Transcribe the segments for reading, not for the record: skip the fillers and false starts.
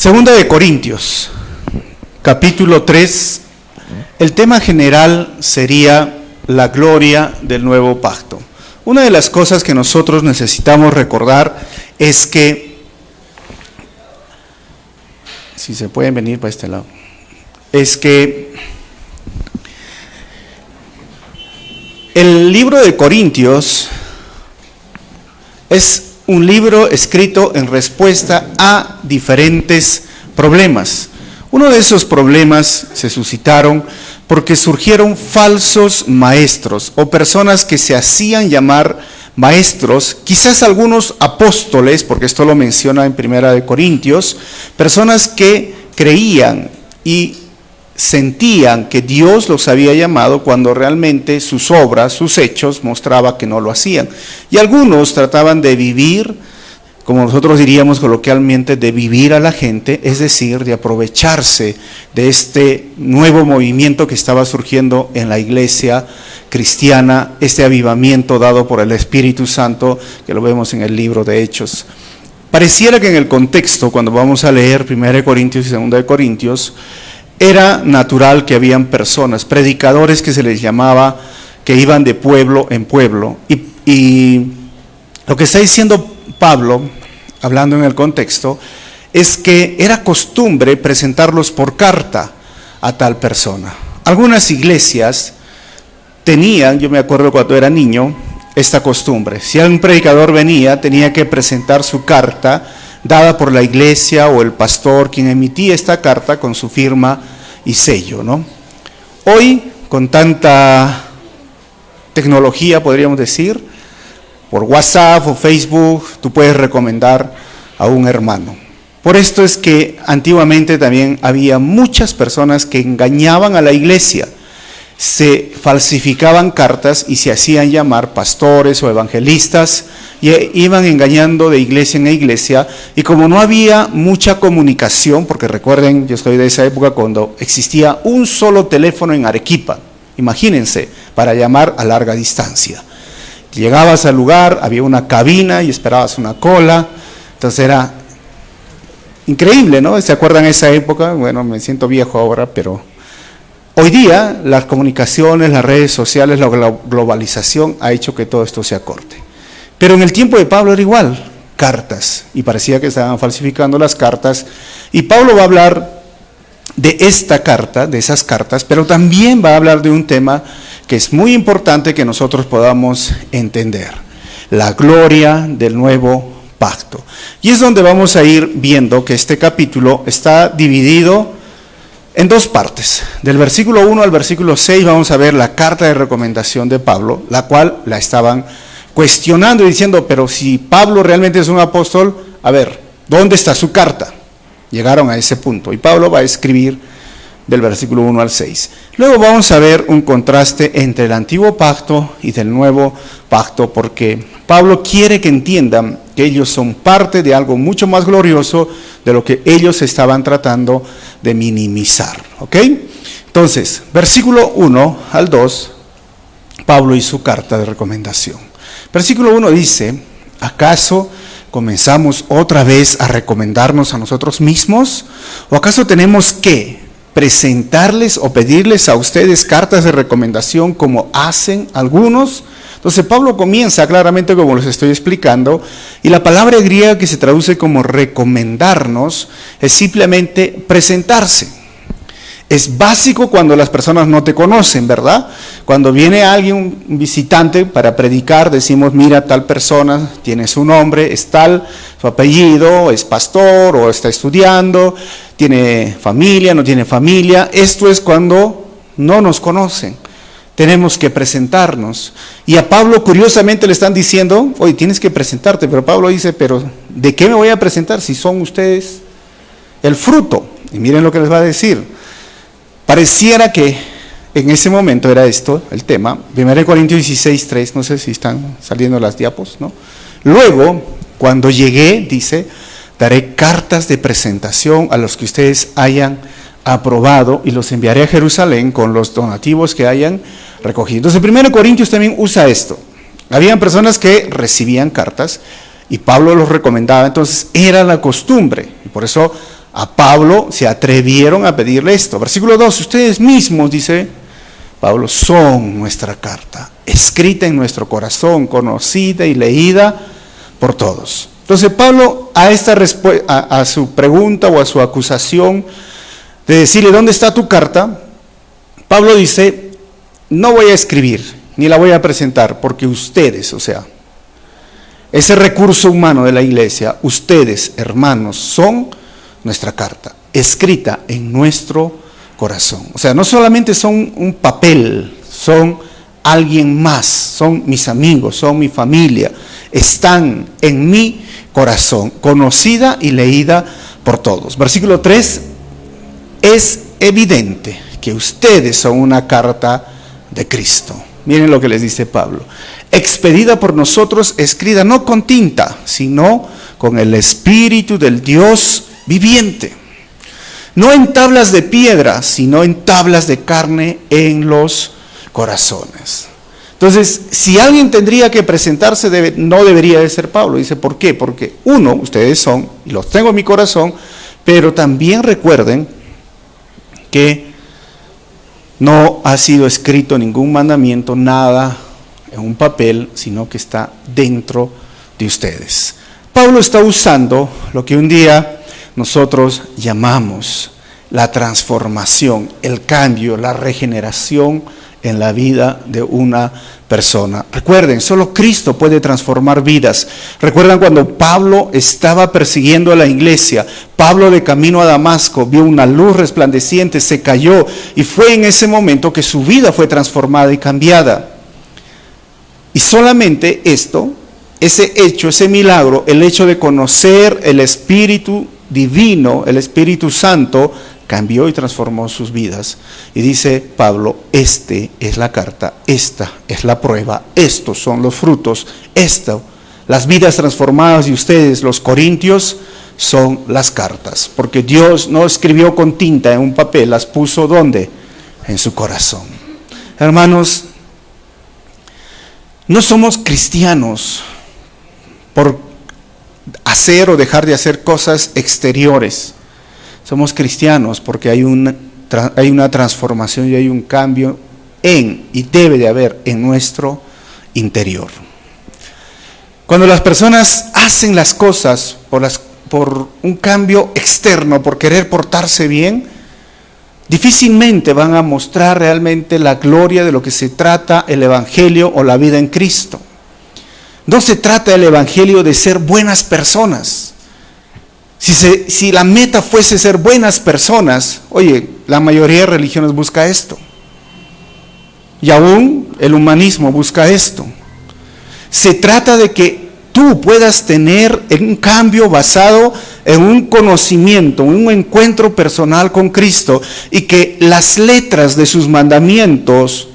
Segunda de Corintios, capítulo 3, el tema general sería la gloria del nuevo pacto. Una de las cosas que nosotros necesitamos recordar es que, si se pueden venir para este lado, es que el libro de Corintios es un libro escrito en respuesta a diferentes problemas. Uno de esos problemas se suscitaron porque surgieron falsos maestros o personas que se hacían llamar maestros, quizás algunos apóstoles, porque esto lo menciona en Primera de Corintios, personas que creían y sentían que Dios los había llamado cuando realmente sus obras, sus hechos, mostraba que no lo hacían. Y algunos trataban de vivir, como nosotros diríamos coloquialmente, de vivir a la gente, es decir, de aprovecharse de este nuevo movimiento que estaba surgiendo en la iglesia cristiana, este avivamiento dado por el Espíritu Santo, que lo vemos en el libro de Hechos. Pareciera que en el contexto, cuando vamos a leer 1 Corintios y 2 Corintios, era natural que habían personas, predicadores que se les llamaba, que iban de pueblo en pueblo. Y lo que está diciendo Pablo, hablando en el contexto, es que era costumbre presentarlos por carta a tal persona. Algunas iglesias tenían, yo me acuerdo cuando era niño, esta costumbre. Si un predicador venía, tenía que presentar su carta dada por la iglesia o el pastor, quien emitía esta carta con su firma y sello, ¿no? Hoy, con tanta tecnología, podríamos decir, por WhatsApp o Facebook, tú puedes recomendar a un hermano. Por esto es que antiguamente también había muchas personas que engañaban a la iglesia, se falsificaban cartas y se hacían llamar pastores o evangelistas y iban engañando de iglesia en iglesia, y como no había mucha comunicación, porque recuerden, yo estoy de esa época cuando existía un solo teléfono en Arequipa, imagínense, para llamar a larga distancia. Llegabas al lugar, había una cabina y esperabas una cola, entonces era increíble, ¿no? ¿Se acuerdan de esa época? Bueno, me siento viejo ahora, pero hoy día las comunicaciones, las redes sociales, la globalización ha hecho que todo esto se acorte. Pero en el tiempo de Pablo era igual, cartas, y parecía que estaban falsificando las cartas, y Pablo va a hablar de esta carta, de esas cartas, pero también va a hablar de un tema que es muy importante que nosotros podamos entender: la gloria del nuevo pacto. Y es donde vamos a ir viendo que este capítulo está dividido en dos partes. Del versículo 1 al versículo 6 vamos a ver la carta de recomendación de Pablo, la cual la estaban cuestionando y diciendo, pero si Pablo realmente es un apóstol, a ver, ¿dónde está su carta? Llegaron a ese punto y Pablo va a escribir del versículo 1 al 6. Luego vamos a ver un contraste entre el antiguo pacto y del nuevo pacto, porque Pablo quiere que entiendan que ellos son parte de algo mucho más glorioso de lo que ellos estaban tratando de minimizar. ¿Ok? Entonces, versículo 1 al 2, Pablo y su carta de recomendación. Versículo 1 dice, ¿acaso comenzamos otra vez a recomendarnos a nosotros mismos? ¿O acaso tenemos que presentarles o pedirles a ustedes cartas de recomendación como hacen algunos? Entonces Pablo comienza claramente como les estoy explicando, y la palabra griega que se traduce como recomendarnos es simplemente presentarse. Es básico cuando las personas no te conocen, ¿verdad? Cuando viene alguien, un visitante para predicar, decimos, mira, tal persona tiene su nombre, es tal, su apellido, es pastor o está estudiando, tiene familia, no tiene familia. Esto es cuando no nos conocen. Tenemos que presentarnos. Y a Pablo curiosamente le están diciendo, oye, tienes que presentarte, pero Pablo dice, pero ¿de qué me voy a presentar si son ustedes el fruto? Y miren lo que les va a decir. Pareciera que en ese momento era esto el tema. 1 Corintios 16, 3, no sé si están saliendo las diapos, ¿no? Luego, cuando llegué, dice, daré cartas de presentación a los que ustedes hayan aprobado y los enviaré a Jerusalén con los donativos que hayan recogido. Entonces, 1 Corintios también usa esto. Habían personas que recibían cartas y Pablo los recomendaba, entonces era la costumbre. Y por eso A Pablo se atrevieron a pedirle esto. Versículo 2, ustedes mismos, dice Pablo, son nuestra carta, escrita en nuestro corazón, conocida y leída por todos. Entonces Pablo a su pregunta o a su acusación de decirle, ¿dónde está tu carta? Pablo dice, no voy a escribir, ni la voy a presentar, porque ustedes, o sea, ese recurso humano de la iglesia, ustedes, hermanos, son nuestra carta, escrita en nuestro corazón. O sea, no solamente son un papel, son alguien más, son mis amigos, son mi familia, están en mi corazón, conocida y leída por todos. Versículo 3, es evidente que ustedes son una carta de Cristo. Miren lo que les dice Pablo. Expedida por nosotros, escrita no con tinta, sino con el Espíritu del Dios viviente. No en tablas de piedra, sino en tablas de carne en los corazones. Entonces, si alguien tendría que presentarse, no debería de ser Pablo. Dice, ¿por qué? Porque uno, ustedes son, y los tengo en mi corazón, pero también recuerden que no ha sido escrito ningún mandamiento, nada en un papel, sino que está dentro de ustedes. Pablo está usando lo que un día nosotros llamamos la transformación, el cambio, la regeneración en la vida de una persona. Recuerden, solo Cristo puede transformar vidas. Recuerdan cuando Pablo estaba persiguiendo a la iglesia, Pablo de camino a Damasco vio una luz resplandeciente, se cayó y fue en ese momento que su vida fue transformada y cambiada. Y solamente esto, ese hecho, ese milagro, el hecho de conocer el Espíritu Divino, el Espíritu Santo, cambió y transformó sus vidas. Y dice Pablo, esta es la carta, esta es la prueba, estos son los frutos, las vidas transformadas de ustedes, los corintios, son las cartas. Porque Dios no escribió con tinta en un papel, las puso ¿dónde? En su corazón. Hermanos, no somos cristianos por hacer o dejar de hacer cosas exteriores. Somos cristianos porque hay una transformación y hay un cambio y debe de haber en nuestro interior. Cuando las personas hacen las cosas por un cambio externo, por querer portarse bien, difícilmente van a mostrar realmente la gloria de lo que se trata el Evangelio o la vida en Cristo. No se trata el Evangelio de ser buenas personas. Si la meta fuese ser buenas personas, oye, la mayoría de religiones busca esto. Y aún el humanismo busca esto. Se trata de que tú puedas tener un cambio basado en un conocimiento, un encuentro personal con Cristo y que las letras de sus mandamientos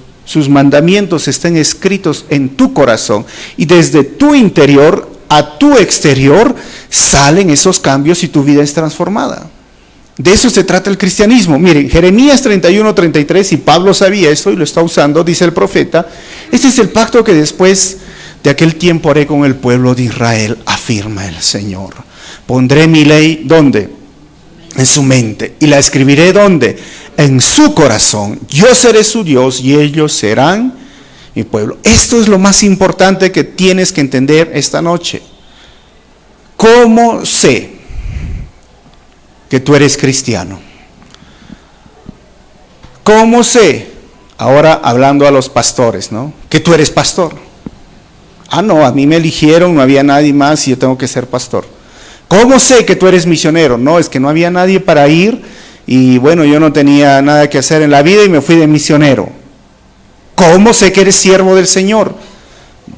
estén escritos en tu corazón y desde tu interior a tu exterior salen esos cambios y tu vida es transformada. De eso se trata el cristianismo. Miren, Jeremías 31:33, y Pablo sabía esto y lo está usando, dice el profeta, este es el pacto que después de aquel tiempo haré con el pueblo de Israel, afirma el Señor. Pondré mi ley, ¿dónde? En su mente. Y la escribiré, ¿dónde? En su corazón. Yo seré su Dios y ellos serán mi pueblo. Esto es lo más importante que tienes que entender esta noche. ¿Cómo sé que tú eres cristiano? ¿Cómo sé? Ahora hablando a los pastores, ¿no? Que tú eres pastor. Ah, no, a mí me eligieron, no había nadie más y yo tengo que ser pastor. ¿Cómo sé que tú eres misionero? No, es que no había nadie para ir y bueno, yo no tenía nada que hacer en la vida y me fui de misionero. ¿Cómo sé que eres siervo del Señor?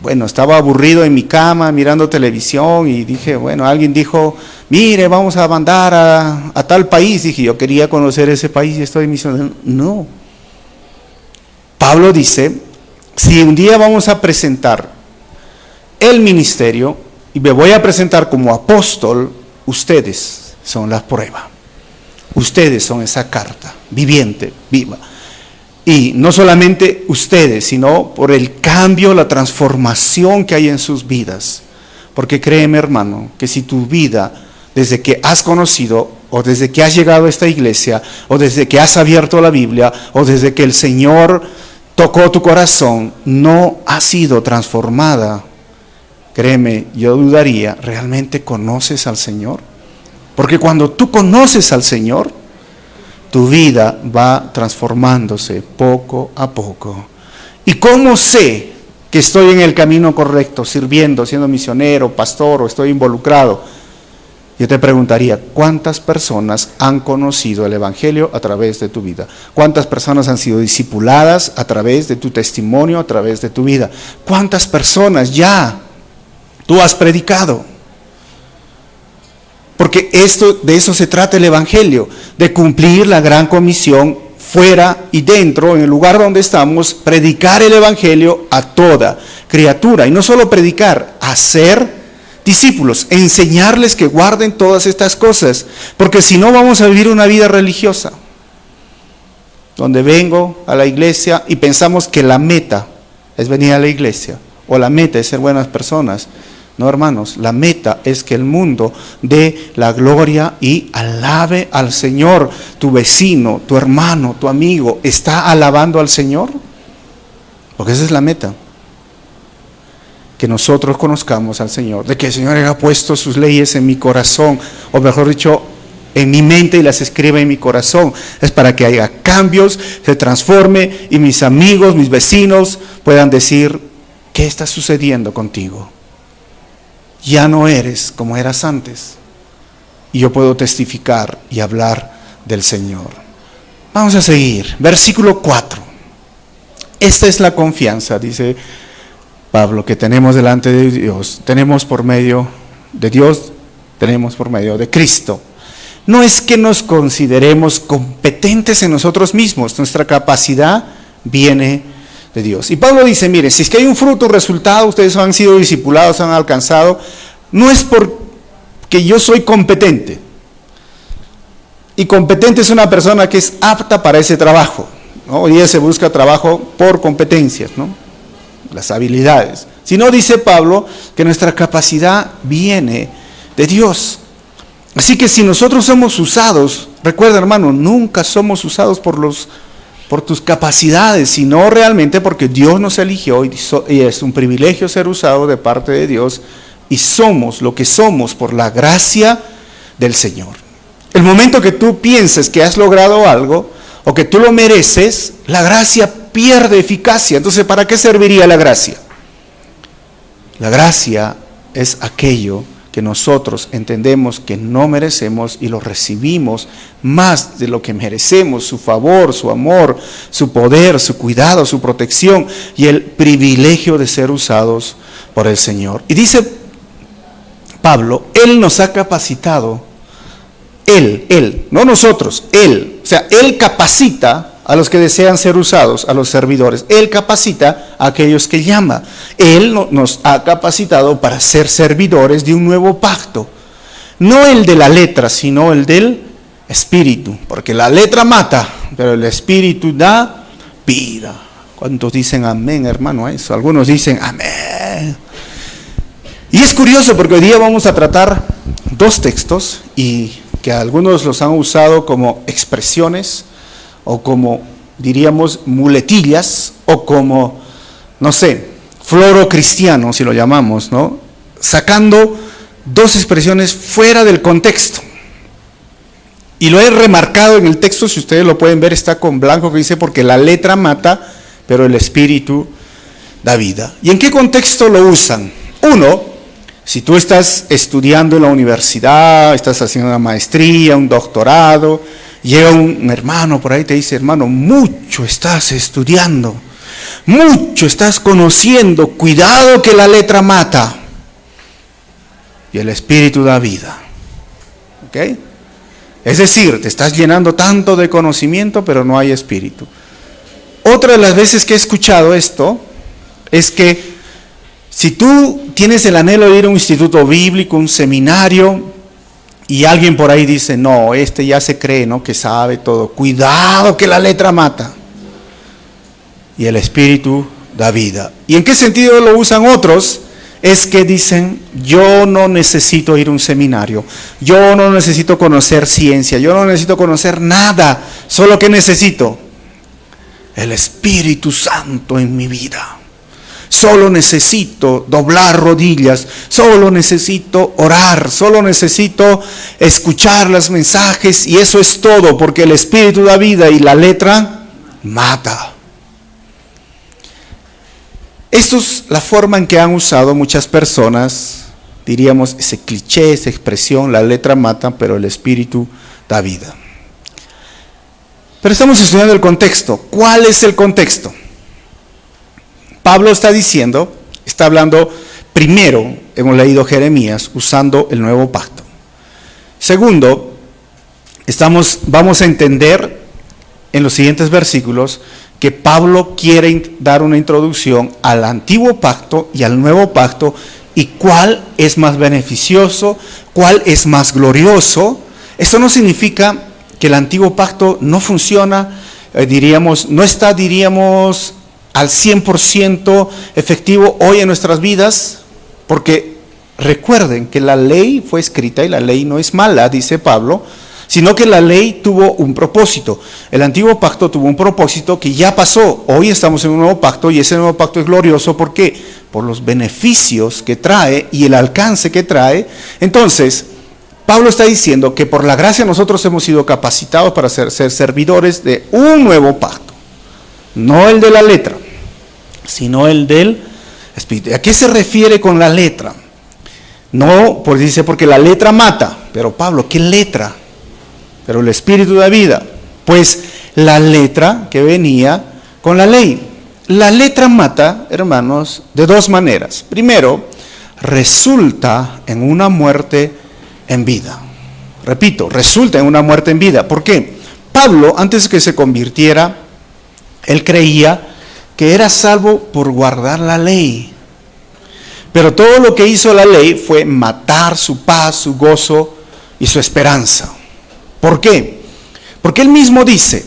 Bueno, estaba aburrido en mi cama mirando televisión y dije, bueno, alguien dijo, mire, vamos a mandar a tal país. Dije, yo quería conocer ese país y estoy misionero. No. Pablo dice, si un día vamos a presentar el ministerio y me voy a presentar como apóstol, ustedes son la prueba. Ustedes son esa carta viviente, viva. Y no solamente ustedes, sino por el cambio, la transformación que hay en sus vidas. Porque créeme, hermano, que si tu vida, desde que has conocido o desde que has llegado a esta iglesia, o desde que has abierto la Biblia, o desde que el Señor tocó tu corazón, no ha sido transformada, créeme, yo dudaría, ¿realmente conoces al Señor? Porque cuando tú conoces al Señor, tu vida va transformándose poco a poco. ¿Y cómo sé que estoy en el camino correcto, sirviendo, siendo misionero, pastor, o estoy involucrado? Yo te preguntaría, ¿cuántas personas han conocido el Evangelio a través de tu vida? ¿Cuántas personas han sido discipuladas a través de tu testimonio, a través de tu vida? ¿Cuántas personas ya tú has predicado? Porque de eso se trata el Evangelio, de cumplir la gran comisión fuera y dentro, en el lugar donde estamos, predicar el Evangelio a toda criatura. Y no solo predicar, hacer discípulos, enseñarles que guarden todas estas cosas, porque si no vamos a vivir una vida religiosa, donde vengo a la iglesia y pensamos que la meta es venir a la iglesia, o la meta es ser buenas personas. No, hermanos, la meta es que el mundo dé la gloria y alabe al Señor. Tu vecino, tu hermano, tu amigo, ¿está alabando al Señor? Porque esa es la meta. Que nosotros conozcamos al Señor, de que el Señor haya puesto sus leyes en mi corazón, o mejor dicho, en mi mente, y las escriba en mi corazón. Es para que haya cambios, se transforme, y mis amigos, mis vecinos puedan decir, ¿qué está sucediendo contigo? Ya no eres como eras antes. Y yo puedo testificar y hablar del Señor. Vamos a seguir. Versículo 4. Esta es la confianza, dice Pablo, que tenemos delante de Dios. Tenemos por medio de Dios, tenemos por medio de Cristo. No es que nos consideremos competentes en nosotros mismos. Nuestra capacidad viene de Dios. Y Pablo dice, mire, si es que hay un fruto, un resultado, ustedes han sido discipulados, han alcanzado, no es porque yo soy competente. Y competente es una persona que es apta para ese trabajo, ¿no? Hoy día se busca trabajo por competencias, ¿no? Las habilidades. Si no, dice Pablo, que nuestra capacidad viene de Dios. Así que si nosotros somos usados, recuerda, hermano, nunca somos usados por tus capacidades, sino realmente porque Dios nos eligió y es un privilegio ser usado de parte de Dios, y somos lo que somos por la gracia del Señor. El momento que tú pienses que has logrado algo o que tú lo mereces, la gracia pierde eficacia. Entonces, ¿para qué serviría la gracia? La gracia es aquello que nosotros entendemos que no merecemos y lo recibimos más de lo que merecemos, su favor, su amor, su poder, su cuidado, su protección y el privilegio de ser usados por el Señor. Y dice Pablo, Él nos ha capacitado, Él, no nosotros, Él, o sea, Él capacita a los que desean ser usados, a los servidores. Él capacita a aquellos que llama. Él nos ha capacitado para ser servidores de un nuevo pacto. No el de la letra, sino el del espíritu. Porque la letra mata, pero el espíritu da vida. ¿Cuántos dicen amén, hermano, a eso? Algunos dicen amén. Y es curioso porque hoy día vamos a tratar dos textos y que algunos los han usado como expresiones o como, diríamos, muletillas, o como, no sé, floro cristiano, si lo llamamos, ¿no? Sacando dos expresiones fuera del contexto. Y lo he remarcado en el texto, si ustedes lo pueden ver, está con blanco, que dice, porque la letra mata, pero el espíritu da vida. ¿Y en qué contexto lo usan? Uno, si tú estás estudiando en la universidad, estás haciendo una maestría, un doctorado, llega un hermano por ahí y te dice, hermano, mucho estás estudiando, mucho estás conociendo, cuidado que la letra mata y el espíritu da vida. ¿Ok? Es decir, te estás llenando tanto de conocimiento, pero no hay espíritu. Otra de las veces que he escuchado esto es que si tú tienes el anhelo de ir a un instituto bíblico, un seminario, y alguien por ahí dice, no, este ya se cree, ¿no?, que sabe todo. Cuidado que la letra mata. Y el espíritu da vida. ¿Y en qué sentido lo usan otros? es que dicen, yo no necesito ir a un seminario, yo no necesito conocer ciencia, yo no necesito conocer nada, solo que necesito el Espíritu Santo en mi vida. Solo necesito doblar rodillas, solo necesito orar, solo necesito escuchar los mensajes y eso es todo, porque el Espíritu da vida y la letra mata. Eso es la forma en que han usado muchas personas, diríamos ese cliché, esa expresión, la letra mata, pero el Espíritu da vida. Pero estamos estudiando el contexto. ¿Cuál es el contexto? Pablo está diciendo, está hablando, primero, hemos leído Jeremías usando el nuevo pacto. Segundo, vamos a entender en los siguientes versículos que Pablo quiere dar una introducción al antiguo pacto y al nuevo pacto y cuál es más beneficioso, cuál es más glorioso. Eso no significa que el antiguo pacto no funciona, no está al 100% efectivo hoy en nuestras vidas, porque recuerden que la ley fue escrita y la ley no es mala, dice Pablo, sino que la ley tuvo un propósito. El antiguo pacto tuvo un propósito que ya pasó. Hoy estamos en un nuevo pacto y ese nuevo pacto es glorioso. ¿Por qué? Por los beneficios que trae y el alcance que trae. Entonces, Pablo está diciendo que por la gracia nosotros hemos sido capacitados para ser servidores de un nuevo pacto. No el de la letra, sino el del Espíritu. ¿A qué se refiere con la letra? No, pues dice porque la letra mata. Pero Pablo, ¿qué letra? Pero el Espíritu da vida. Pues la letra que venía con la ley. La letra mata, hermanos, de dos maneras. Primero, resulta en una muerte en vida. Repito, resulta en una muerte en vida. ¿Por qué? Pablo, antes que se convirtiera, él creía que era salvo por guardar la ley. Pero todo lo que hizo la ley fue matar su paz, su gozo y su esperanza. ¿Por qué? Porque él mismo dice,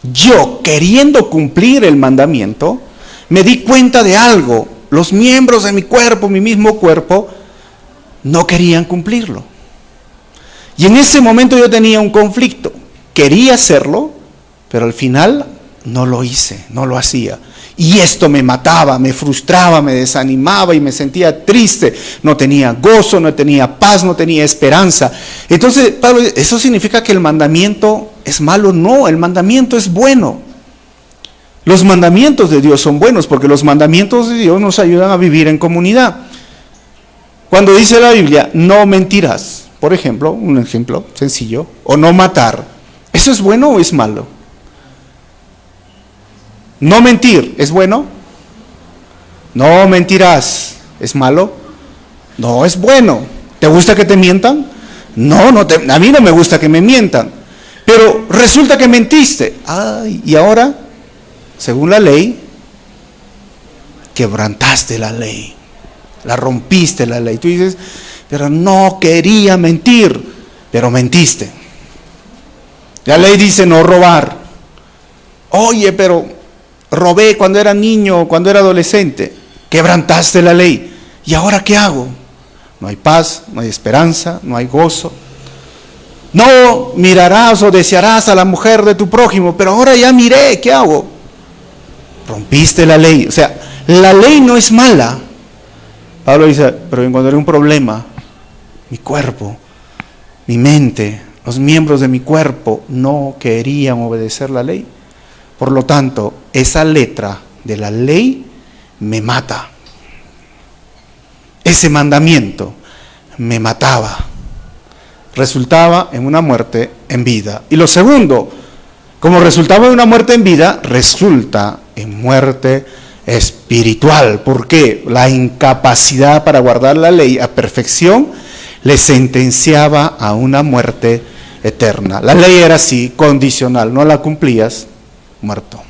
yo queriendo cumplir el mandamiento, me di cuenta de algo. Los miembros de mi cuerpo, mi mismo cuerpo, no querían cumplirlo. Y en ese momento yo tenía un conflicto. Quería hacerlo, pero al final no lo hice, no lo hacía. Y esto me mataba, me frustraba, me desanimaba y me sentía triste. No tenía gozo, no tenía paz, no tenía esperanza. Entonces, Pablo, ¿eso significa que el mandamiento es malo? No, el mandamiento es bueno. Los mandamientos de Dios son buenos porque los mandamientos de Dios nos ayudan a vivir en comunidad. Cuando dice la Biblia, no mentirás, por ejemplo, un ejemplo sencillo, o no matar, ¿eso es bueno o es malo? No mentir, ¿es bueno? No mentirás, ¿es malo? No, es bueno. ¿Te gusta que te mientan? No, a mí no me gusta que me mientan. Pero resulta que mentiste. Ay, y ahora, según la ley, quebrantaste la ley. La rompiste la ley. Tú dices, pero no quería mentir, pero mentiste. La ley dice no robar. Oye, pero robé cuando era niño, cuando era adolescente. Quebrantaste la ley. ¿Y ahora qué hago? No hay paz, no hay esperanza, no hay gozo. No mirarás o desearás a la mujer de tu prójimo, pero ahora ya miré, ¿qué hago? Rompiste la ley. O sea, la ley no es mala. Pablo dice, pero encontré un problema. Mi cuerpo, mi mente, los miembros de mi cuerpo no querían obedecer la ley. Por lo tanto, esa letra de la ley me mata. Ese mandamiento me mataba. Resultaba en una muerte en vida. Y lo segundo, como resultaba en una muerte en vida, resulta en muerte espiritual. ¿Por qué? La incapacidad para guardar la ley a perfección le sentenciaba a una muerte eterna. La ley era así, condicional, no la cumplías, muerto.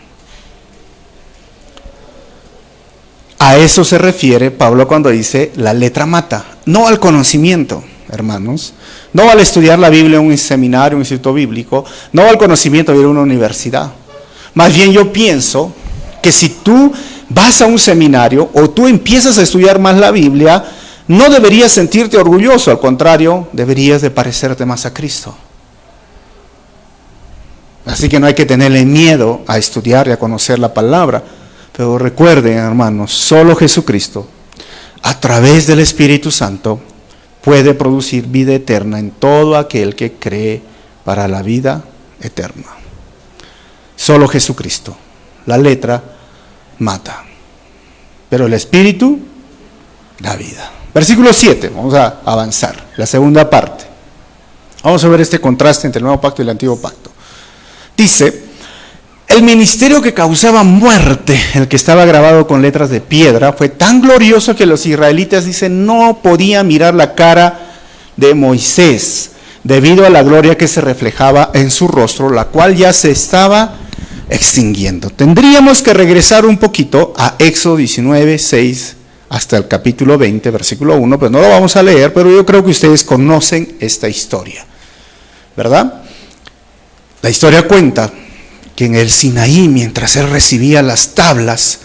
A eso se refiere Pablo cuando dice la letra mata, no al conocimiento, hermanos, no al estudiar la Biblia en un seminario, un instituto bíblico, no al conocimiento de ir a una universidad. Más bien yo pienso que si tú vas a un seminario o tú empiezas a estudiar más la Biblia, no deberías sentirte orgulloso, al contrario, deberías de parecerte más a Cristo. Así que no hay que tenerle miedo a estudiar y a conocer la palabra. Pero recuerden, hermanos, solo Jesucristo, a través del Espíritu Santo, puede producir vida eterna en todo aquel que cree para la vida eterna. Solo Jesucristo. La letra mata, pero el Espíritu da vida. Versículo 7, vamos a avanzar, la segunda parte. Vamos a ver este contraste entre el Nuevo Pacto y el Antiguo Pacto. Dice, el ministerio que causaba muerte, el que estaba grabado con letras de piedra, fue tan glorioso que los israelitas, dicen, no podían mirar la cara de Moisés, debido a la gloria que se reflejaba en su rostro, la cual ya se estaba extinguiendo. Tendríamos que regresar un poquito a Éxodo 19, 6, hasta el capítulo 20, versículo 1, pues no lo vamos a leer, pero yo creo que ustedes conocen esta historia, ¿verdad? La historia cuenta que en el Sinaí, mientras él recibía las tablas,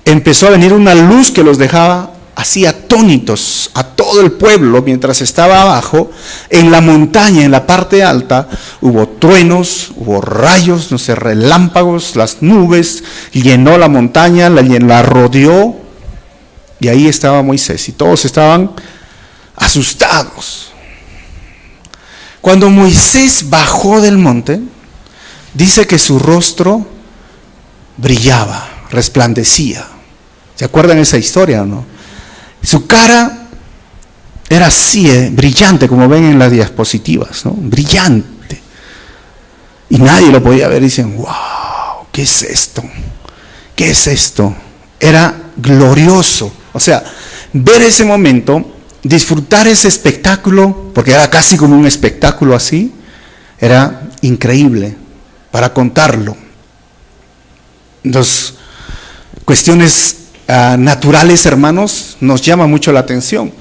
empezó a venir una luz que los dejaba así atónitos a todo el pueblo. Mientras estaba abajo, en la montaña, en la parte alta, hubo truenos, hubo rayos, no sé, relámpagos, las nubes, llenó la montaña, la rodeó, y ahí estaba Moisés, y todos estaban asustados. Cuando Moisés bajó del monte, dice que su rostro brillaba, resplandecía. ¿Se acuerdan esa historia o no? Su cara era así, brillante, como ven en las diapositivas, ¿no? Brillante. Y nadie lo podía ver. Dicen, wow, ¿qué es esto? ¿Qué es esto? Era glorioso. O sea, ver ese momento, disfrutar ese espectáculo, porque era casi como un espectáculo así, era increíble para contarlo. Las cuestiones naturales, hermanos, nos llama mucho la atención.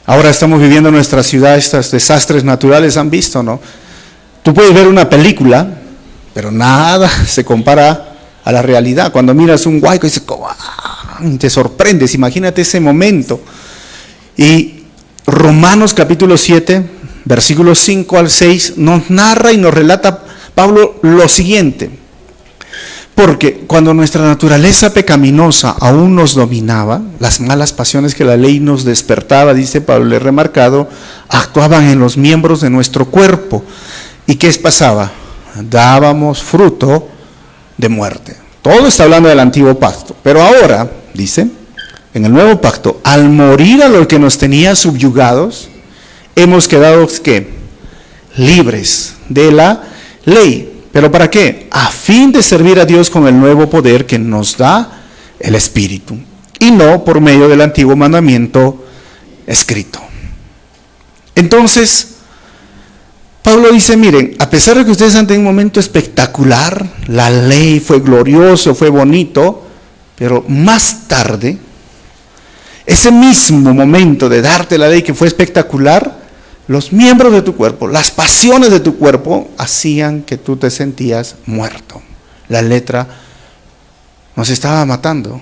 Ahora estamos viviendo en nuestra ciudad estos desastres naturales, han visto, ¿no? Tú puedes ver una película, pero nada se compara a la realidad. Cuando miras un huaico y dices, te sorprendes, imagínate ese momento. Y Romanos capítulo 7, versículos 5 al 6, nos narra y nos relata Pablo lo siguiente: porque cuando nuestra naturaleza pecaminosa aún nos dominaba, las malas pasiones que la ley nos despertaba, dice Pablo, le he remarcado, actuaban en los miembros de nuestro cuerpo. ¿Y qué pasaba? Dábamos fruto de muerte. Todo está hablando del antiguo pacto, pero ahora, dice, en el nuevo pacto, al morir a lo que nos tenía subyugados, hemos quedado, ¿qué? Libres de la ley. ¿Pero para qué? A fin de servir a Dios con el nuevo poder que nos da el Espíritu, y no por medio del antiguo mandamiento escrito. Entonces, Pablo dice, miren, a pesar de que ustedes han tenido un momento espectacular, la ley fue glorioso, fue bonito, pero más tarde, ese mismo momento de darte la ley que fue espectacular, los miembros de tu cuerpo, las pasiones de tu cuerpo hacían que tú te sentías muerto. La letra nos estaba matando.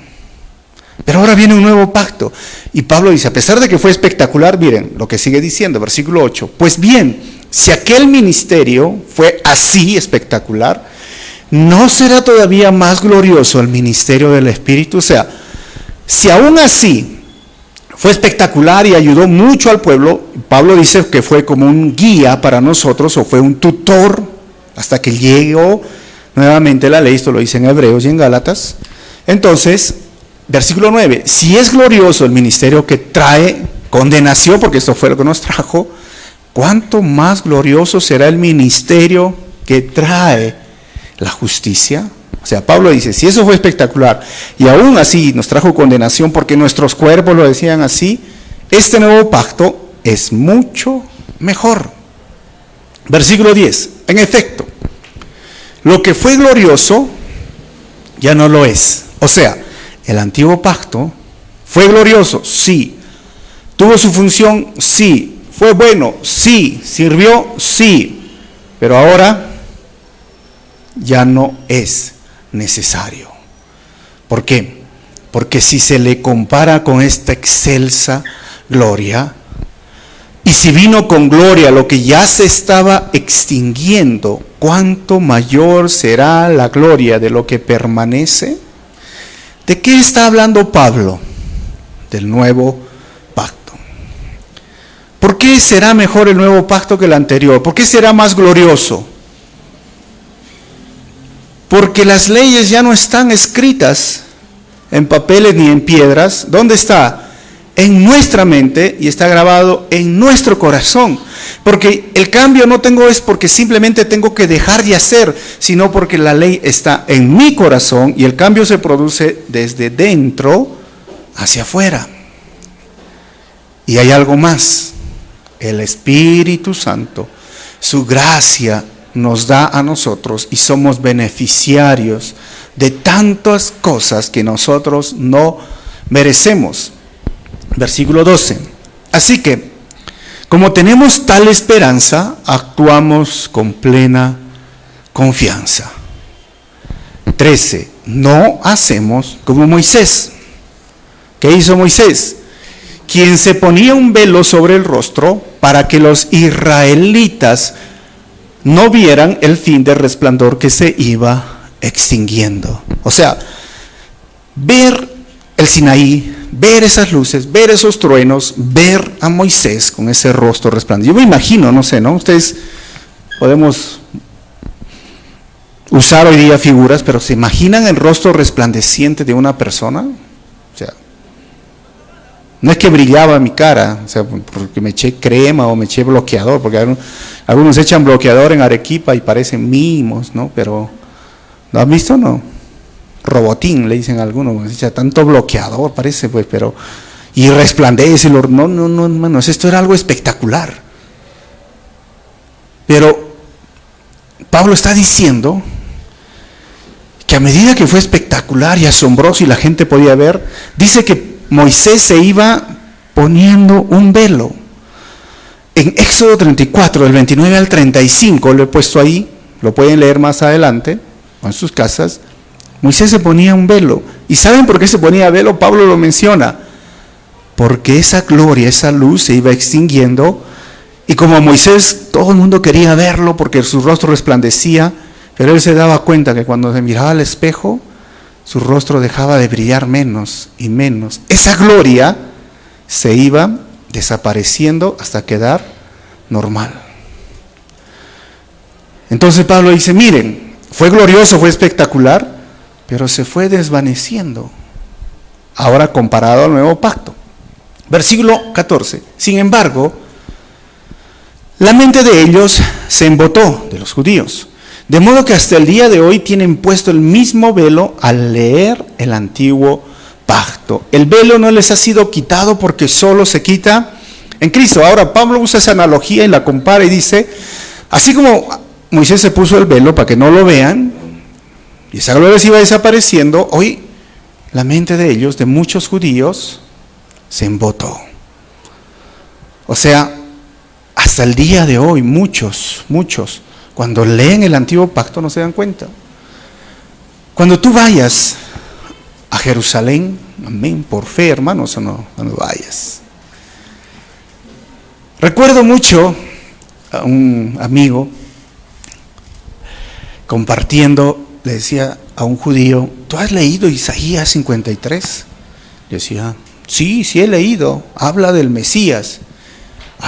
Pero ahora viene un nuevo pacto. Y Pablo dice, a pesar de que fue espectacular, miren lo que sigue diciendo, versículo 8. Pues bien, si aquel ministerio fue así espectacular, ¿no será todavía más glorioso el ministerio del Espíritu? O sea, si aún así fue espectacular y ayudó mucho al pueblo, Pablo dice que fue como un guía para nosotros, o fue un tutor, hasta que llegó nuevamente la ley, esto lo dice en Hebreos y en Gálatas. Entonces, versículo 9, si es glorioso el ministerio que trae condenación, porque esto fue lo que nos trajo, ¿cuánto más glorioso será el ministerio que trae la justicia? O sea, Pablo dice, si eso fue espectacular y aún así nos trajo condenación porque nuestros cuerpos lo decían así, este nuevo pacto es mucho mejor. Versículo 10, en efecto, lo que fue glorioso ya no lo es. O sea, el antiguo pacto fue glorioso, sí. Tuvo su función, sí. Fue bueno, sí. Sirvió, sí. Pero ahora ya no es necesario. ¿Por qué? Porque si se le compara con esta excelsa gloria, y si vino con gloria lo que ya se estaba extinguiendo, ¿cuánto mayor será la gloria de lo que permanece? ¿De qué está hablando Pablo? Del nuevo pacto. ¿Por qué será mejor el nuevo pacto que el anterior? ¿Por qué será más glorioso? Porque las leyes ya no están escritas en papeles ni en piedras. ¿Dónde está? En nuestra mente, y está grabado en nuestro corazón. Porque el cambio no tengo es porque simplemente tengo que dejar de hacer, sino porque la ley está en mi corazón y el cambio se produce desde dentro hacia afuera. Y hay algo más. El Espíritu Santo, su gracia nos da a nosotros y somos beneficiarios de tantas cosas que nosotros no merecemos. Versículo 12. Así que, como tenemos tal esperanza, actuamos con plena confianza. 13. No hacemos como Moisés. ¿Qué hizo Moisés? Quien se ponía un velo sobre el rostro para que los israelitas no vieran el fin del resplandor que se iba extinguiendo. O sea, ver el Sinaí, ver esas luces, ver esos truenos, ver a Moisés con ese rostro resplandeciente. Yo me imagino, no sé, ¿no? Ustedes podemos usar hoy día figuras, pero ¿se imaginan el rostro resplandeciente de una persona? O sea, no es que brillaba mi cara, o sea, porque me eché crema o me eché bloqueador, porque algunos echan bloqueador en Arequipa y parecen mimos, ¿no? Pero, ¿lo has visto o no? Robotín, le dicen a algunos, echa tanto bloqueador, parece, pues, pero, y resplandece, no, hermanos, esto era algo espectacular. Pero Pablo está diciendo que a medida que fue espectacular y asombroso y la gente podía ver, dice que Moisés se iba poniendo un velo. En Éxodo 34, del 29 al 35, lo he puesto ahí, lo pueden leer más adelante, o en sus casas. Moisés se ponía un velo. ¿Y saben por qué se ponía velo? Pablo lo menciona. Porque esa gloria, esa luz se iba extinguiendo. Y como Moisés, todo el mundo quería verlo porque su rostro resplandecía. Pero él se daba cuenta que cuando se miraba al espejo, su rostro dejaba de brillar menos y menos. Esa gloria se iba desapareciendo hasta quedar normal. Entonces Pablo dice, miren, fue glorioso, fue espectacular, pero se fue desvaneciendo, ahora comparado al nuevo pacto. Versículo 14. Sin embargo, la mente de ellos se embotó, de los judíos, de modo que hasta el día de hoy tienen puesto el mismo velo al leer el antiguo pacto. El velo no les ha sido quitado porque solo se quita en Cristo. Ahora Pablo usa esa analogía y la compara y dice, así como Moisés se puso el velo para que no lo vean, y esa gloria se iba desapareciendo, hoy la mente de ellos, de muchos judíos, se embotó. O sea, hasta el día de hoy, muchos, cuando leen el antiguo pacto no se dan cuenta. Cuando tú vayas a Jerusalén, amén, por fe, hermanos, o no, cuando vayas. Recuerdo mucho a un amigo compartiendo. Le decía a un judío, ¿tú has leído Isaías 53? Le decía, sí he leído, habla del Mesías.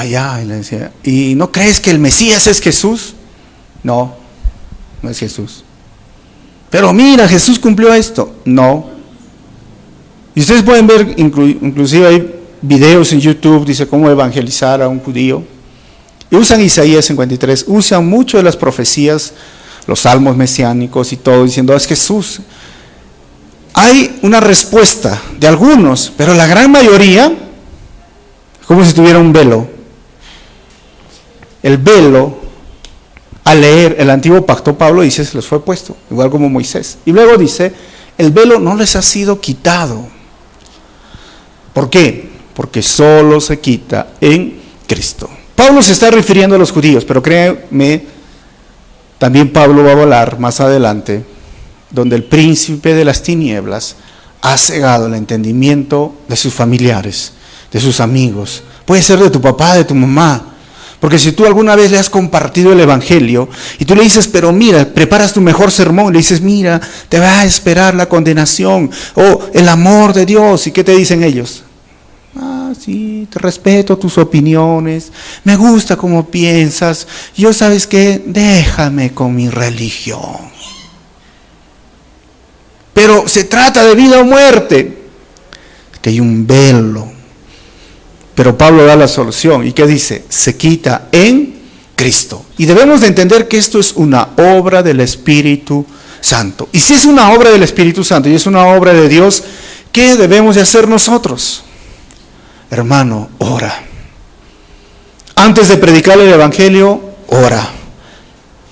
Y le decía, ¿y no crees que el Mesías es Jesús? No es Jesús. Pero mira, Jesús cumplió esto. No. Y ustedes pueden ver, inclusive hay videos en YouTube, dice cómo evangelizar a un judío. Y usan Isaías 53, usan mucho de las profecías, los salmos mesiánicos y todo, diciendo, es Jesús. Hay una respuesta de algunos, pero la gran mayoría, es como si tuviera un velo. El velo, al leer el antiguo pacto, Pablo dice, se les fue puesto, igual como Moisés. Y luego dice, el velo no les ha sido quitado. ¿Por qué? Porque solo se quita en Cristo. Pablo se está refiriendo a los judíos, pero créanme, también Pablo va a hablar más adelante, donde el príncipe de las tinieblas ha cegado el entendimiento de sus familiares, de sus amigos. Puede ser de tu papá, de tu mamá. Porque si tú alguna vez le has compartido el Evangelio y tú le dices, pero mira, preparas tu mejor sermón, le dices, mira, te va a esperar la condenación o el amor de Dios. ¿Y qué te dicen ellos? Ah, sí, te respeto tus opiniones, me gusta cómo piensas, yo sabes qué, déjame con mi religión. Pero se trata de vida o muerte, que hay un velo. Pero Pablo da la solución. ¿Y qué dice? Se quita en Cristo. Y debemos de entender que esto es una obra del Espíritu Santo. Y si es una obra del Espíritu Santo y es una obra de Dios, ¿qué debemos de hacer nosotros? Hermano, ora. Antes de predicar el Evangelio, ora.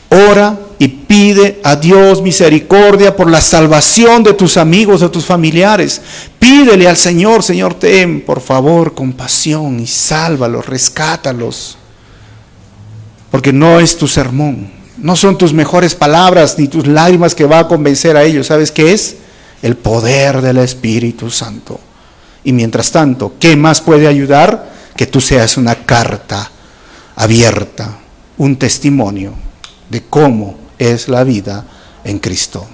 Ora y pide a Dios misericordia por la salvación de tus amigos, de tus familiares. Pídele al Señor, Señor, ten por favor compasión y sálvalos, rescátalos. Porque no es tu sermón, no son tus mejores palabras ni tus lágrimas que va a convencer a ellos. ¿Sabes qué es? El poder del Espíritu Santo. Y mientras tanto, ¿qué más puede ayudar? Que tú seas una carta abierta, un testimonio de cómo es la vida en Cristo.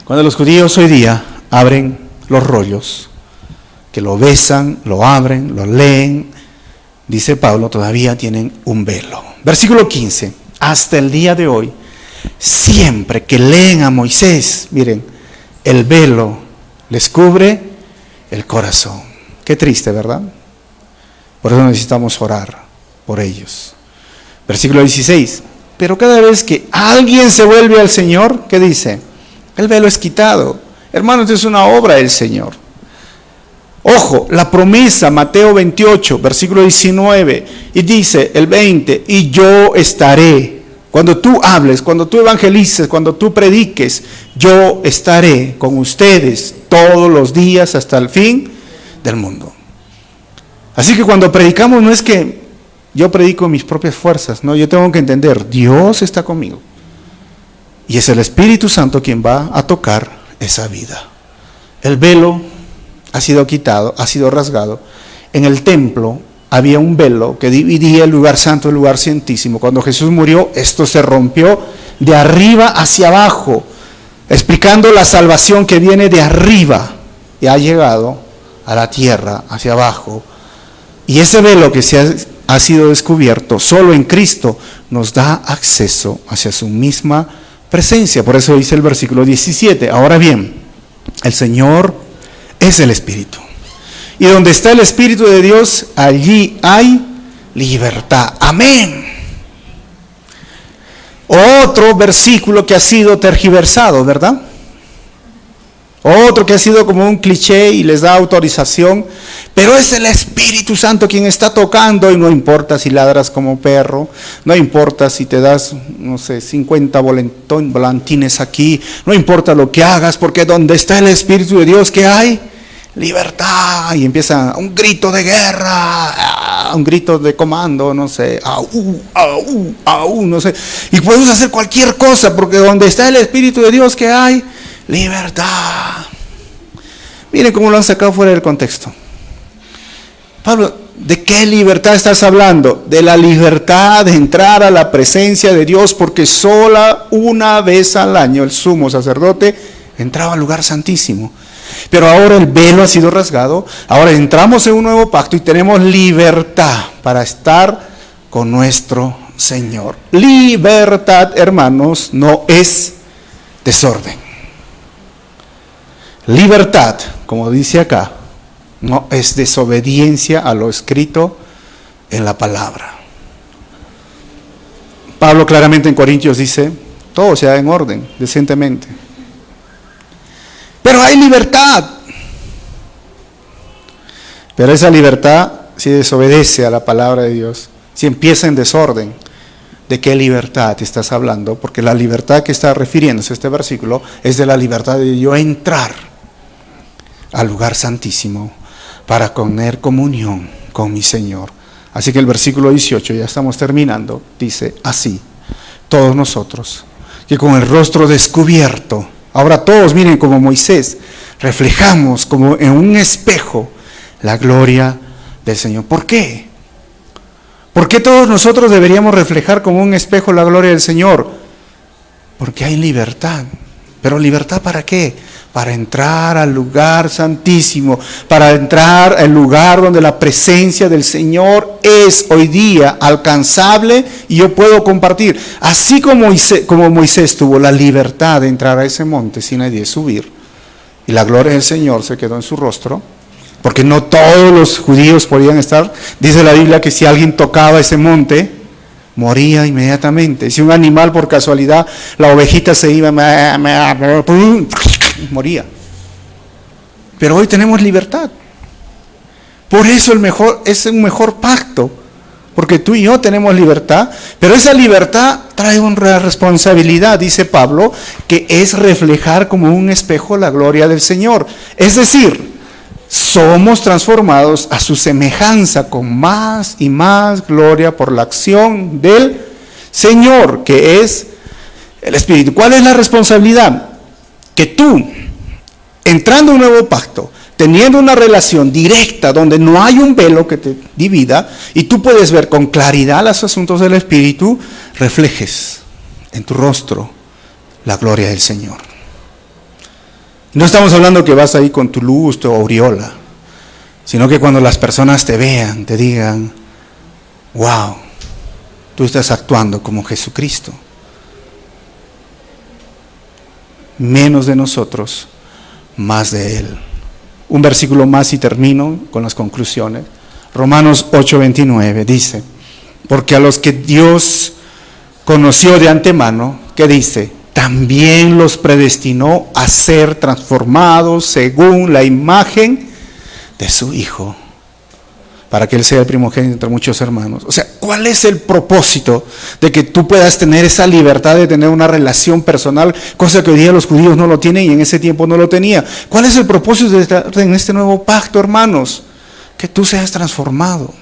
Cuando los judíos hoy día abren los rollos, que lo besan, lo abren, lo leen, dice Pablo, todavía tienen un velo. Versículo 15, hasta el día de hoy, siempre que leen a Moisés, miren, el velo les cubre el corazón. Qué triste, ¿verdad? Por eso necesitamos orar por ellos. Versículo 16, pero cada vez que alguien se vuelve al Señor, ¿qué dice? El velo es quitado. Hermanos, es una obra del Señor. Ojo, la promesa, Mateo 28, versículo 19, y dice el 20, y yo estaré. Cuando tú hables, cuando tú evangelices, cuando tú prediques, yo estaré con ustedes todos los días hasta el fin del mundo. Así que cuando predicamos no es que yo predico mis propias fuerzas, no, yo tengo que entender, Dios está conmigo. Y es el Espíritu Santo quien va a tocar esa vida. El velo ha sido quitado, ha sido rasgado. En el templo había un velo que dividía el lugar santo del lugar santísimo. Cuando Jesús murió, esto se rompió de arriba hacia abajo, explicando la salvación que viene de arriba y ha llegado a la tierra, hacia abajo. Y ese velo que ha sido descubierto solo en Cristo nos da acceso hacia su misma presencia. Por eso dice el versículo 17. Ahora bien, el Señor es el Espíritu. Y donde está el Espíritu de Dios, allí hay libertad. Amén. Otro versículo que ha sido tergiversado, ¿verdad? Otro que ha sido como un cliché y les da autorización, pero es el Espíritu Santo quien está tocando y no importa si ladras como perro, no importa si te das, no sé, 50 volantines aquí, no importa lo que hagas, porque donde está el Espíritu de Dios, ¿qué hay? Libertad. Y empieza un grito de guerra, un grito de comando, no sé, no sé, y podemos hacer cualquier cosa, porque donde está el Espíritu de Dios, ¿qué hay? Libertad. Miren cómo lo han sacado fuera del contexto. Pablo, ¿de qué libertad estás hablando? De la libertad de entrar a la presencia de Dios, porque sola una vez al año el sumo sacerdote entraba al lugar santísimo. Pero ahora el velo ha sido rasgado, ahora entramos en un nuevo pacto y tenemos libertad para estar con nuestro Señor. Libertad, hermanos, no es desorden. Libertad, como dice acá, no es desobediencia a lo escrito en la palabra. Pablo claramente en Corintios dice, todo sea en orden, decentemente. Pero hay libertad. Pero esa libertad, si desobedece a la palabra de Dios, si empieza en desorden, ¿de qué libertad estás hablando? Porque la libertad que está refiriéndose a este versículo es de la libertad de yo entrar al lugar santísimo para tener comunión con mi Señor. Así que el versículo 18, ya estamos terminando, dice así: todos nosotros, que con el rostro descubierto, ahora todos miren como Moisés, reflejamos como en un espejo la gloria del Señor. ¿Por qué? ¿Por qué todos nosotros deberíamos reflejar como un espejo la gloria del Señor? Porque hay libertad. ¿Pero libertad para qué? Para entrar al lugar santísimo, para entrar al lugar donde la presencia del Señor es hoy día alcanzable y yo puedo compartir. Así como Moisés tuvo la libertad de entrar a ese monte sin nadie subir, y la gloria del Señor se quedó en su rostro, porque no todos los judíos podían estar. Dice la Biblia que si alguien tocaba ese monte, moría inmediatamente. Si un animal por casualidad, la ovejita se iba, moría. Pero hoy tenemos libertad. Por eso es un mejor pacto, porque tú y yo tenemos libertad, pero esa libertad trae una responsabilidad, dice Pablo, que es reflejar como un espejo la gloria del Señor. Es decir, somos transformados a su semejanza con más y más gloria por la acción del Señor, que es el Espíritu. ¿Cuál es la responsabilidad? Que tú, entrando a un nuevo pacto, teniendo una relación directa donde no hay un velo que te divida y tú puedes ver con claridad los asuntos del Espíritu, reflejes en tu rostro la gloria del Señor. No estamos hablando que vas ahí con tu luz, tu aureola, sino que cuando las personas te vean, te digan, wow, tú estás actuando como Jesucristo. Menos de nosotros, más de Él. Un versículo más y termino con las conclusiones. Romanos 8:29 dice, porque a los que Dios conoció de antemano, ¿qué dice? También los predestinó a ser transformados según la imagen de su Hijo, para que Él sea el primogénito entre muchos hermanos. O sea, ¿cuál es el propósito de que tú puedas tener esa libertad de tener una relación personal, cosa que hoy día los judíos no lo tienen y en ese tiempo no lo tenía? ¿Cuál es el propósito de estar en este nuevo pacto, hermanos? Que tú seas transformado,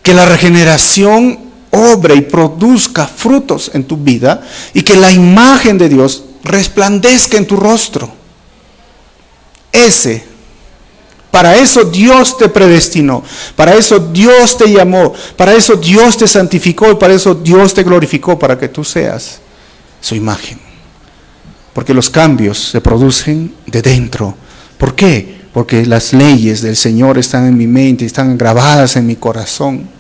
que la regeneración obre y produzca frutos en tu vida y que la imagen de Dios resplandezca en tu rostro. Para eso Dios te predestinó, para eso Dios te llamó, para eso Dios te santificó y para eso Dios te glorificó, para que tú seas su imagen. Porque los cambios se producen de dentro. ¿Por qué? Porque las leyes del Señor están en mi mente, están grabadas en mi corazón.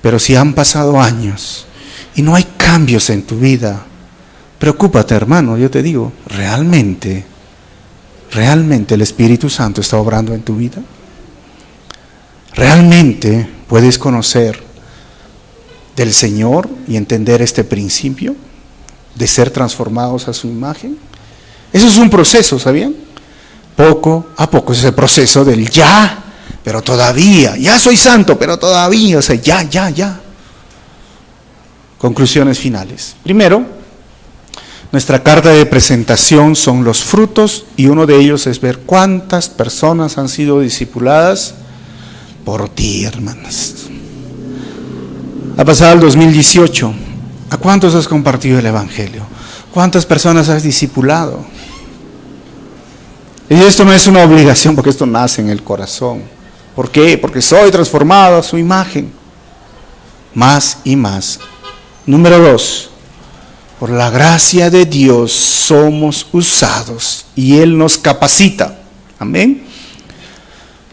Pero si han pasado años y no hay cambios en tu vida, preocúpate, hermano, yo te digo, ¿realmente el Espíritu Santo está obrando en tu vida? ¿Realmente puedes conocer del Señor y entender este principio de ser transformados a su imagen? Eso es un proceso, ¿sabían? Poco a poco es el proceso del ya, pero todavía, ya soy santo, pero todavía, o sea, ya. Conclusiones finales. Primero, nuestra carta de presentación son los frutos y uno de ellos es ver cuántas personas han sido discipuladas por ti, hermanas. Ha pasado el 2018. ¿A cuántos has compartido el Evangelio? ¿Cuántas personas has discipulado? Y esto no es una obligación porque esto nace en el corazón. ¿Por qué? Porque soy transformado a su imagen. Más y más. Número 2. Por la gracia de Dios somos usados y Él nos capacita. Amén.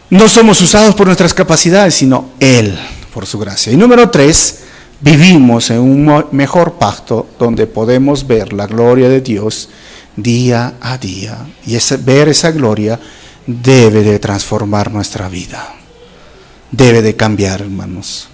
No somos usados por nuestras capacidades, sino Él por su gracia. Y número 3. Vivimos en un mejor pacto donde podemos ver la gloria de Dios día a día. Y ver esa gloria debe de transformar nuestra vida. Debe de cambiar, hermanos.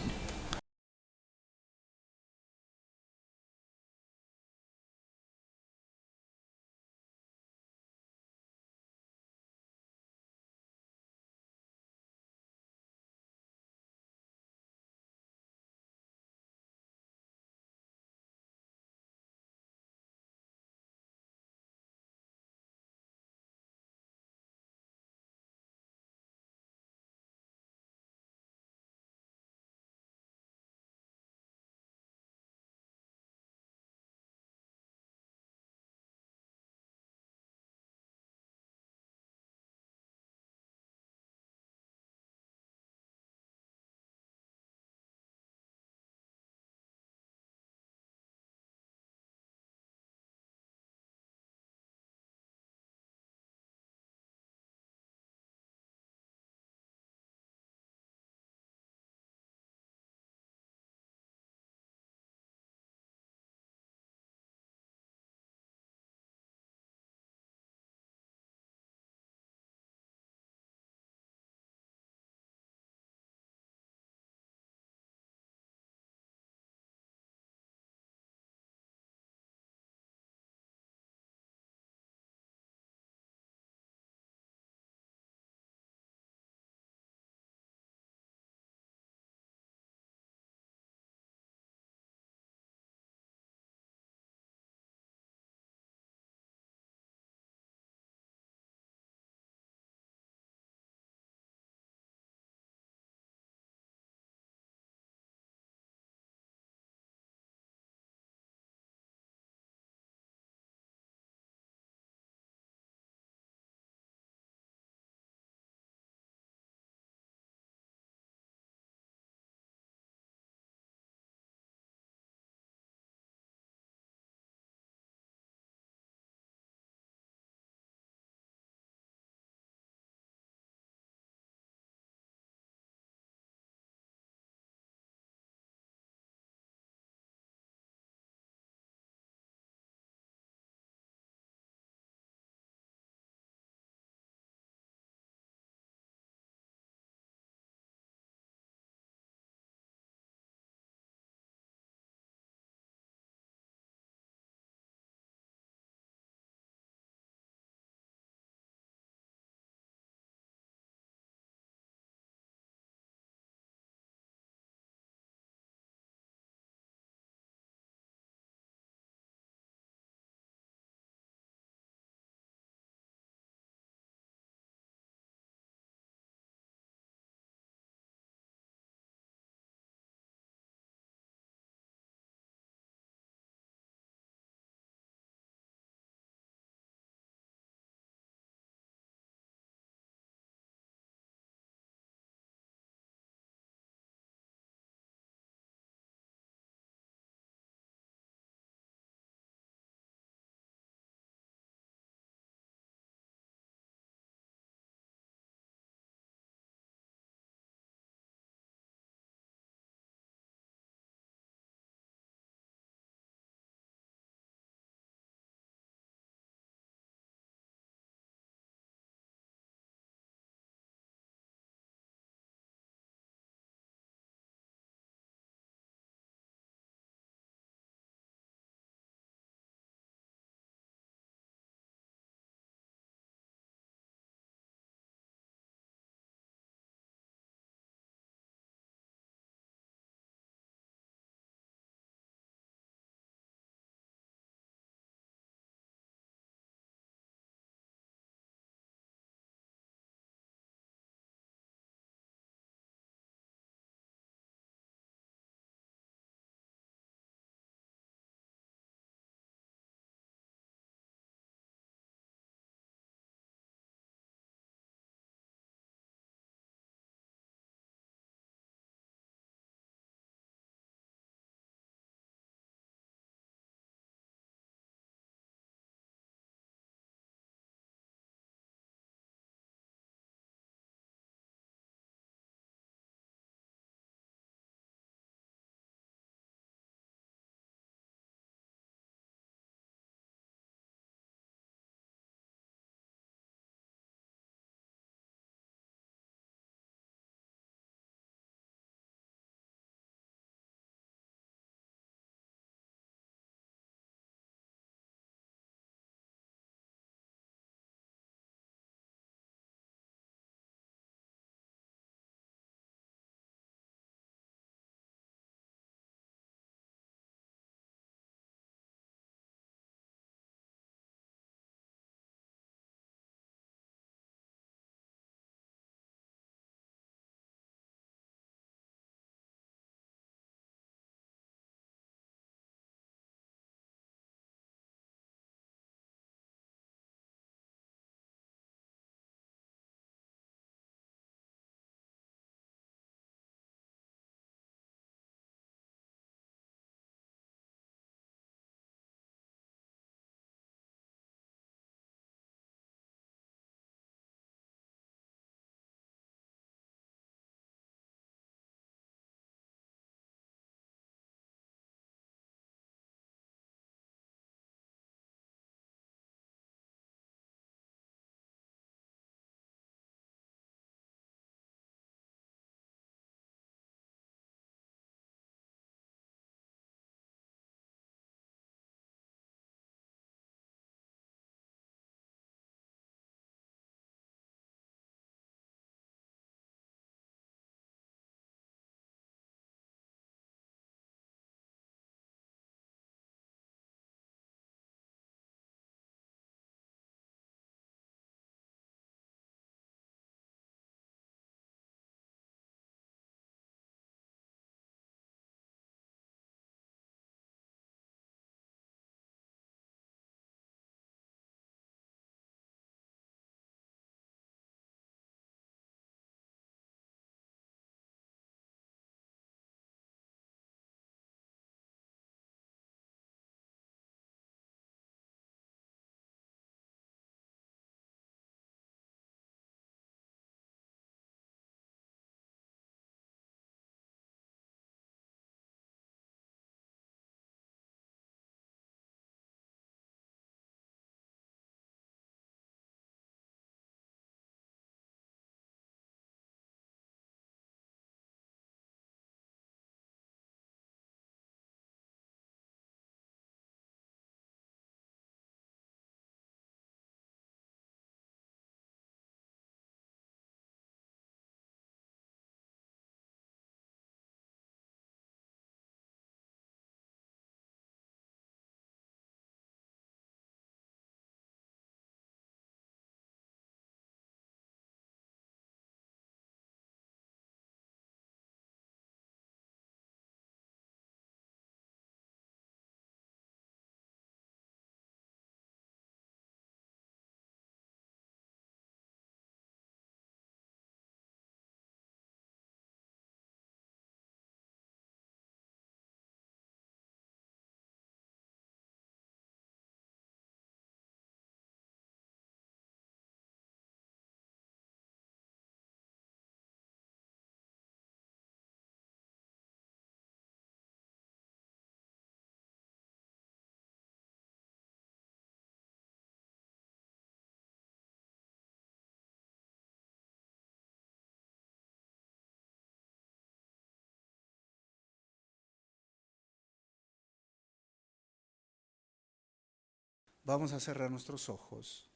Vamos a cerrar nuestros ojos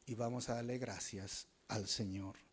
y vamos a darle gracias al Señor.